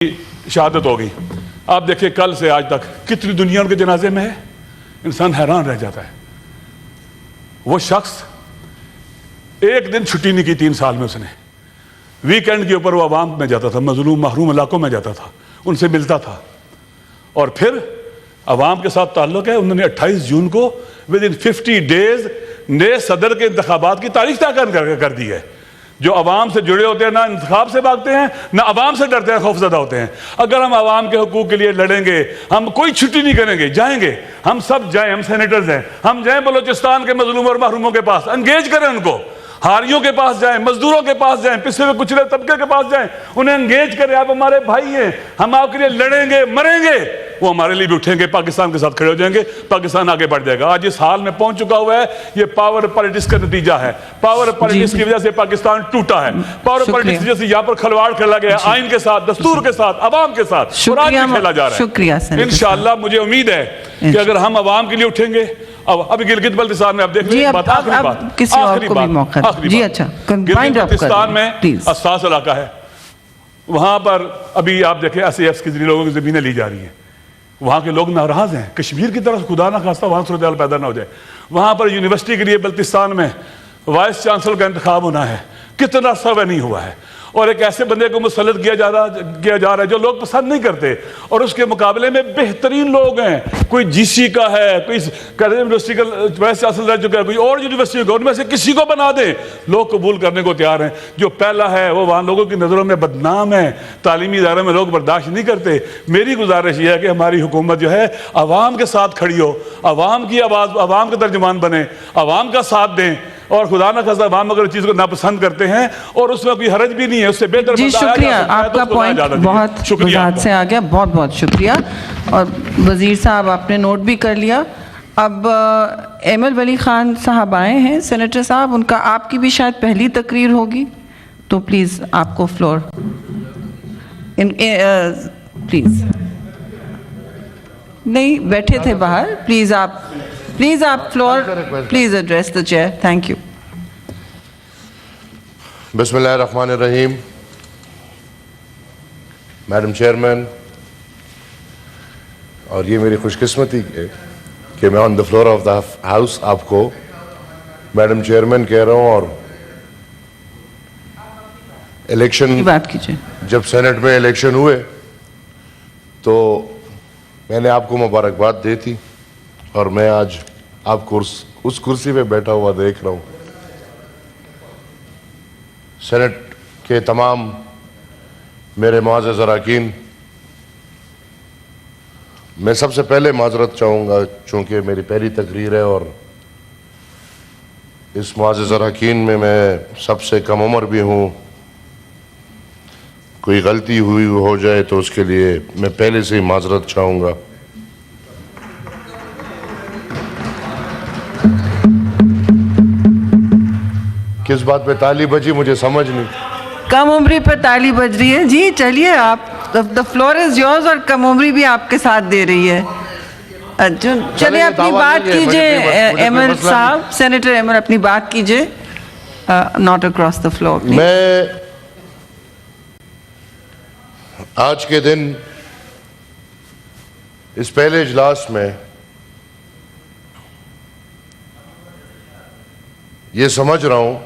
شہادت ہو گئی. آپ دیکھیں کل سے آج تک کتنی دنیا ان کے جنازے میں ہے, انسان حیران رہ جاتا ہے. وہ شخص ایک دن چھٹی نہیں کی 3 سال میں, اس نے ویکینڈ کے اوپر وہ عوام میں جاتا تھا, مظلوم محروم علاقوں میں جاتا تھا, ان سے ملتا تھا, اور پھر عوام کے ساتھ تعلق ہے. انہوں نے 28 جون کو ودن 50 ڈیز نئے صدر کے انتخابات کی تاریخ طے کر دی ہے. جو عوام سے جڑے ہوتے ہیں نہ انتخاب سے بھاگتے ہیں نہ عوام سے ڈرتے ہیں, خوفزدہ ہوتے ہیں. اگر ہم عوام کے حقوق کے لیے لڑیں گے, ہم کوئی چھٹی نہیں کریں گے, جائیں گے, ہم سب جائیں, ہم سینیٹرز ہیں, ہم جائیں بلوچستان کے مظلوم اور محروموں کے پاس, انگیج کریں ان کو, ہاریوں کے پاس جائیں, مزدوروں کے پاس جائیں, پچھلے ہوئے کچلے طبقے کے پاس جائیں, انہیں انگیج کریں. آپ ہمارے بھائی ہیں, ہم آپ کے لیے لڑیں گے, مریں گے, وہ ہمارے لیے بھی اٹھیں گے, پاکستان کے ساتھ کھڑے ہو جائیں گے, پاکستان آگے بڑھ جائے گا. آج اس حال میں پہنچ چکا ہوا ہے, یہ پاور پالیٹکس کا نتیجہ ہے. پاور پالیٹکس کی وجہ سے پاکستان ٹوٹا ہے. پاور پالیٹکس کی وجہ سے یہاں پر کھلواڑ کھیلا گیا ہے, آئین کے ساتھ, دستور کے ساتھ, عوام کے ساتھ, اور آج بھی کھیلا جا رہا ہے. شکریہ. انشاءاللہ مجھے امید ہے کہ اگر ہم عوام کے لیے اٹھیں گے. اب گلگت بلتستان میں آپ دیکھ لیں, گلگت بلتستان میں حساس علاقہ ہے, وہاں پر ابھی آپ دیکھیں ایس اے ایف کے ذریعے لوگوں کی زمینیں لی جا رہی ہیں. وہاں کے لوگ ناراض ہیں, کشمیر کی طرف خدا نہ خواستہ وہاں صورتحال پیدا نہ ہو جائے. وہاں پر یونیورسٹی کے لیے بلتستان میں وائس چانسلر کا انتخاب ہونا ہے, کتنا عرصہ نہیں ہوا ہے, اور ایک ایسے بندے کو مسلط کیا جا رہا ہے جو لوگ پسند نہیں کرتے, اور اس کے مقابلے میں بہترین لوگ ہیں. کوئی جی سی کا ہے, کوئی یونیورسٹی کا وائس چانسلر رہ چکا ہے, کوئی اور یونیورسٹی کا, ان میں سے کسی کو بنا دیں, لوگ قبول کرنے کو تیار ہیں. جو پہلا ہے وہ وہاں لوگوں کی نظروں میں بدنام ہے, تعلیمی اداروں میں لوگ برداشت نہیں کرتے. میری گزارش یہ ہے کہ ہماری حکومت جو ہے عوام کے ساتھ کھڑی ہو, عوام کی آواز, عوام کا ترجمان بنے, عوام کا ساتھ دیں, اور خدا نہ خواستہ عوام اگر چیز کو ناپسند کرتے ہیں اور اس میں کوئی حرج بھی نہیں ہے, اس سے بہتر جی شکریہ. آپ کا پوائنٹ بہت وضاحت سے آ گیا, بہت بہت شکریہ. اور وزیر صاحب آپ نے نوٹ بھی کر لیا. اب ایمل ولی خان صاحب آئے ہیں, سینیٹر صاحب, ان کا آپ کی بھی شاید پہلی تقریر ہوگی, تو پلیز آپ کو فلور, پلیز نہیں بیٹھے تھے باہر, پلیز آپ floor, please address the chair. Thank you. بسم اللہ الرحمن الرحیم. میڈم چیئرمین, اور یہ میری خوش قسمتی ہے کہ میں on the floor of the house آپ کو میڈم چیئرمین کہہ رہا ہوں. اور الیکشن, بات کیجئے, جب سینٹ میں الیکشن ہوئے تو میں نے آپ کو مبارکباد دی تھی, اور میں آج آپ کو اس کرسی پہ بیٹھا ہوا دیکھ رہا ہوں. سینٹ کے تمام میرے معزز اراکین, میں سب سے پہلے معذرت چاہوں گا چونکہ میری پہلی تقریر ہے, اور اس معزز اراکین میں سب سے کم عمر بھی ہوں. کوئی غلطی ہوئی ہو جائے تو اس کے لیے میں پہلے سے ہی معذرت چاہوں گا. کس بات پہ تالی بجی مجھے سمجھ نہیں. کم عمری پہ تالی بج رہی ہے. جی چلیے آپ, the floor is yours, اور کم عمری بھی آپ کے ساتھ دے رہی ہے. چلیے اپنی بات کیجئے ایمل صاحب, سینیٹر ایمل اپنی بات کیجئے. not across the floor. میں آج کے دن اس پہلے اجلاس میں یہ سمجھ رہا ہوں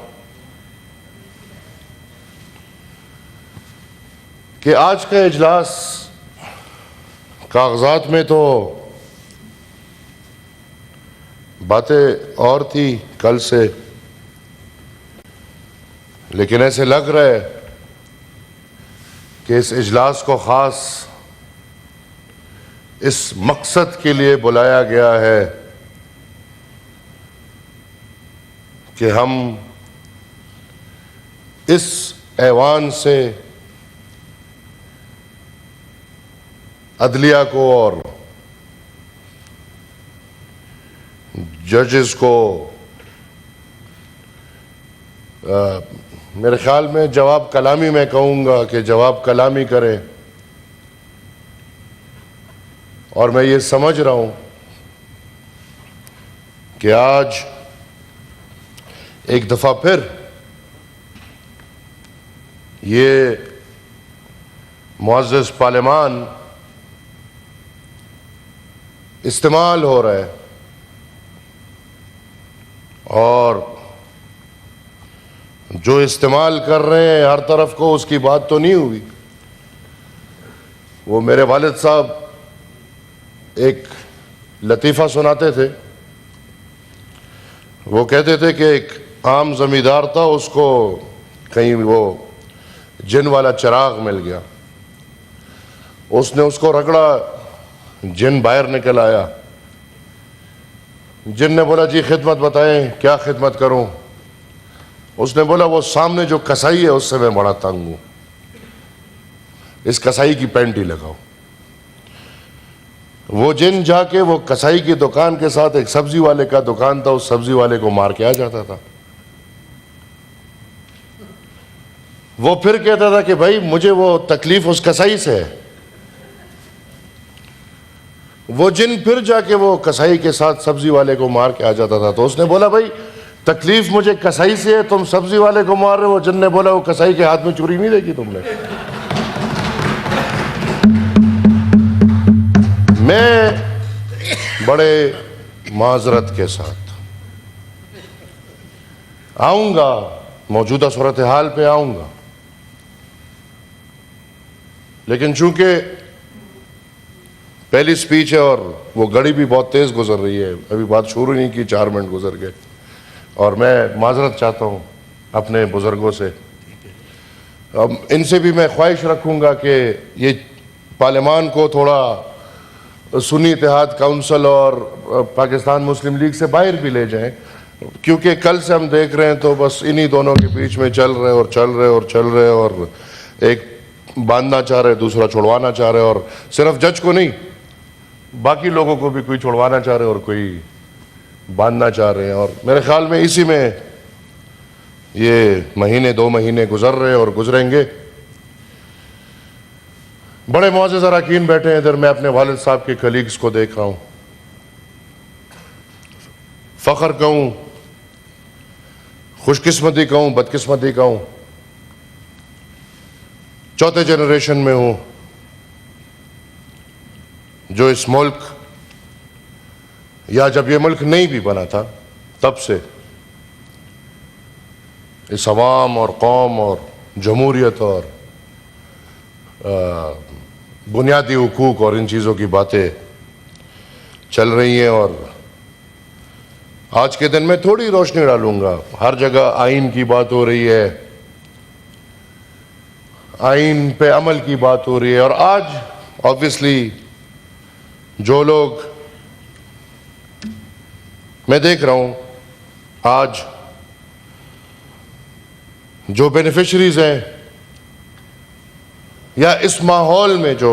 کہ آج کا اجلاس کاغذات میں تو باتیں اور تھی کل سے, لیکن ایسے لگ رہا ہے کہ اس اجلاس کو خاص اس مقصد کے لیے بلایا گیا ہے کہ ہم اس ایوان سے عدلیہ کو اور ججز کو میرے خیال میں جواب کلامی, میں کہوں گا کہ جواب کلامی کریں. اور میں یہ سمجھ رہا ہوں کہ آج ایک دفعہ پھر یہ معزز پارلیمان استعمال ہو رہا ہے اور جو استعمال کر رہے ہیں ہر طرف کو اس کی بات تو نہیں ہوئی. وہ میرے والد صاحب ایک لطیفہ سناتے تھے. وہ کہتے تھے کہ ایک عام زمیندار تھا, اس کو کہیں وہ جن والا چراغ مل گیا. اس نے اس کو رگڑا, جن باہر نکل آیا. جن نے بولا جی خدمت بتائیں, کیا خدمت کروں؟ اس نے بولا وہ سامنے جو کسائی ہے اس سے میں بڑا تنگ ہوں, اس کسائی کی پینٹ ہی لگاؤ. وہ جن جا کے وہ کسائی کی دکان کے ساتھ ایک سبزی والے کا دکان تھا, اس سبزی والے کو مار کے آ جاتا تھا. وہ پھر کہتا تھا کہ بھائی مجھے وہ تکلیف اس کسائی سے ہے. وہ جن پھر جا کے وہ کسائی کے ساتھ سبزی والے کو مار کے آ جاتا تھا. تو اس نے بولا بھائی تکلیف مجھے کسائی سے ہے, تم سبزی والے کو مار رہے ہو. جن نے بولا وہ کسائی کے ہاتھ میں چوری نہیں دیکھی تم نے. میں بڑے معذرت کے ساتھ آؤں گا, موجودہ صورتحال پہ آؤں گا, لیکن چونکہ پہلی سپیچ ہے اور وہ گھڑی بھی بہت تیز گزر رہی ہے, ابھی بات شروع نہیں کی, 4 منٹ گزر گئے, اور میں معذرت چاہتا ہوں اپنے بزرگوں سے. اب ان سے بھی میں خواہش رکھوں گا کہ یہ پارلیمان کو تھوڑا سنی اتحاد کونسل اور پاکستان مسلم لیگ سے باہر بھی لے جائیں, کیونکہ کل سے ہم دیکھ رہے ہیں تو بس انہی دونوں کے بیچ میں چل رہے اور ایک باندھنا چاہ رہے, دوسرا چھوڑوانا چاہ رہے, اور صرف جج کو نہیں باقی لوگوں کو بھی کوئی چھوڑوانا چاہ رہے اور کوئی باندھنا چاہ رہے ہیں. اور میرے خیال میں اسی میں یہ مہینے 2 مہینے گزر رہے اور گزریں گے. بڑے معزز اراکین بیٹھے ہیں ادھر, میں اپنے والد صاحب کے کلیگز کو دیکھ رہا ہوں. فخر کہوں, خوش قسمتی کہوں, بدقسمتی کہوں, 4تھے جنریشن میں ہوں جو اس ملک, یا جب یہ ملک نہیں بھی بنا تھا تب سے اس عوام اور قوم اور جمہوریت اور بنیادی حقوق اور ان چیزوں کی باتیں چل رہی ہیں. اور آج کے دن میں تھوڑی روشنی ڈالوں گا. ہر جگہ آئین کی بات ہو رہی ہے, آئین پہ عمل کی بات ہو رہی ہے, اور آج آبویسلی جو لوگ میں دیکھ رہا ہوں, آج جو بینیفیشریز ہیں یا اس ماحول میں جو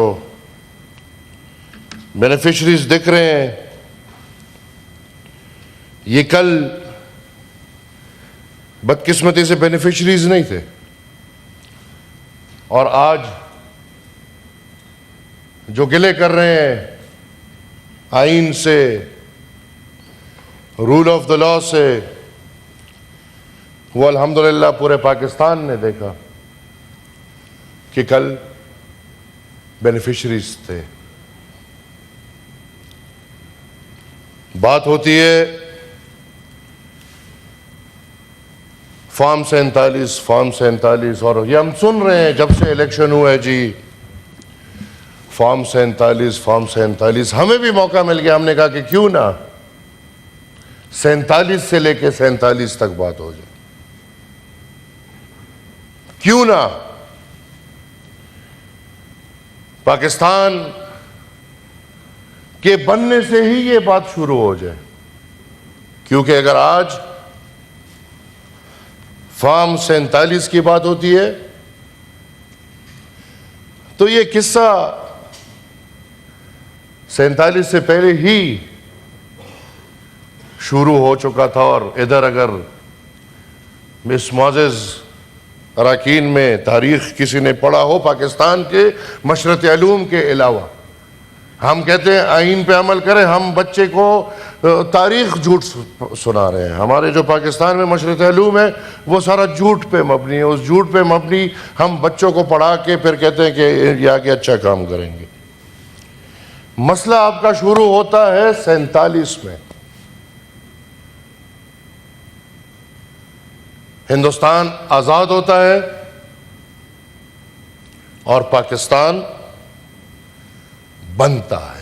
بینیفیشریز دکھ رہے ہیں, یہ کل بدقسمتی سے بینیفیشریز نہیں تھے, اور آج جو گلے کر رہے ہیں آئین سے, رول آف دا لا سے, وہ الحمدللہ پورے پاکستان نے دیکھا کہ کل بینیفیشریز تھے. بات ہوتی ہے فارم 47 اور یہ ہم سن رہے ہیں جب سے الیکشن ہوا ہے جی, فارم 47. ہمیں بھی موقع مل گیا, ہم نے کہا کہ کیوں نہ 47 سے لے کے 47 تک بات ہو جائے, کیوں نہ پاکستان کے بننے سے ہی یہ بات شروع ہو جائے. کیونکہ اگر آج فارم 47 کی بات ہوتی ہے تو یہ قصہ 47 سے پہلے ہی شروع ہو چکا تھا. اور ادھر اگر مس معزز اراکین میں تاریخ کسی نے پڑھا ہو پاکستان کے مشرق علوم کے علاوہ, ہم کہتے ہیں آئین پہ عمل کریں, ہم بچے کو تاریخ جھوٹ سنا رہے ہیں. ہمارے جو پاکستان میں مشرق علوم ہے وہ سارا جھوٹ پہ مبنی ہے. اس جھوٹ پہ مبنی ہم بچوں کو پڑھا کے پھر کہتے ہیں کہ یہ آگے اچھا کام کریں گے. مسئلہ آپ کا شروع ہوتا ہے 47 میں. ہندوستان آزاد ہوتا ہے اور پاکستان بنتا ہے.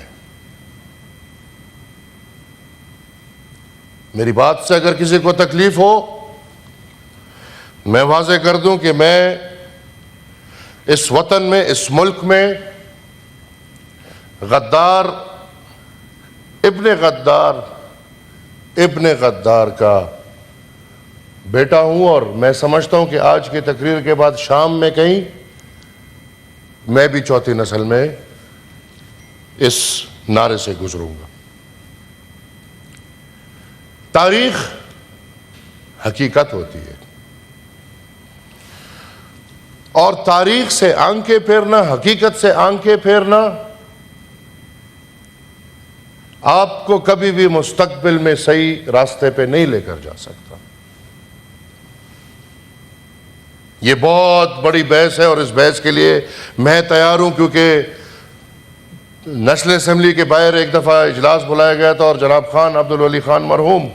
میری بات سے اگر کسی کو تکلیف ہو میں واضح کر دوں کہ میں اس وطن میں اس ملک میں غدار ابن غدار کا بیٹا ہوں. اور میں سمجھتا ہوں کہ آج کی تقریر کے بعد شام میں کہیں میں بھی چوتھی نسل میں اس نعرے سے گزروں گا. تاریخ حقیقت ہوتی ہے اور تاریخ سے آنکھیں پھیرنا, حقیقت سے آنکھیں پھیرنا آپ کو کبھی بھی مستقبل میں صحیح راستے پہ نہیں لے کر جا سکتا. یہ بہت بڑی بحث ہے اور اس بحث کے لیے میں تیار ہوں, کیونکہ نیشنل اسمبلی کے باہر ایک دفعہ اجلاس بلایا گیا تھا اور جناب خان عبدالولی خان مرحوم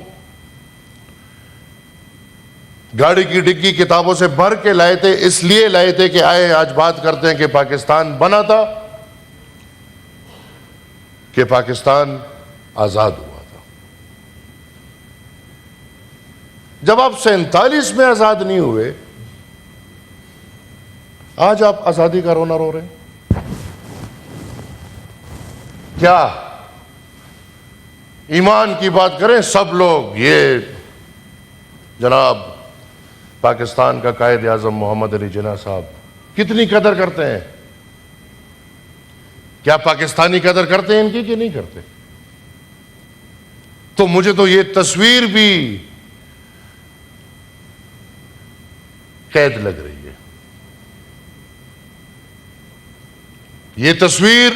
گاڑی کی ڈگی کتابوں سے بھر کے لائے تھے. اس لیے لائے تھے کہ آئے آج بات کرتے ہیں کہ پاکستان بنا تھا, کہ پاکستان آزاد ہوا تھا. جب آپ 47 میں آزاد نہیں ہوئے, آج آپ آزادی کا رونا رو رہے ہیں. کیا ایمان کی بات کریں سب لوگ, یہ جناب پاکستان کا قائد اعظم محمد علی جناح صاحب کتنی قدر کرتے ہیں؟ کیا پاکستانی قدر کرتے ہیں ان کی کہ نہیں کرتے؟ تو مجھے تو یہ تصویر بھی قید لگ رہی ہے. یہ تصویر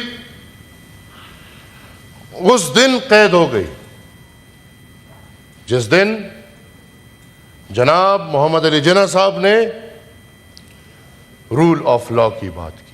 اس دن قید ہو گئی جس دن جناب محمد علی جناح صاحب نے رول آف لا کی بات کی.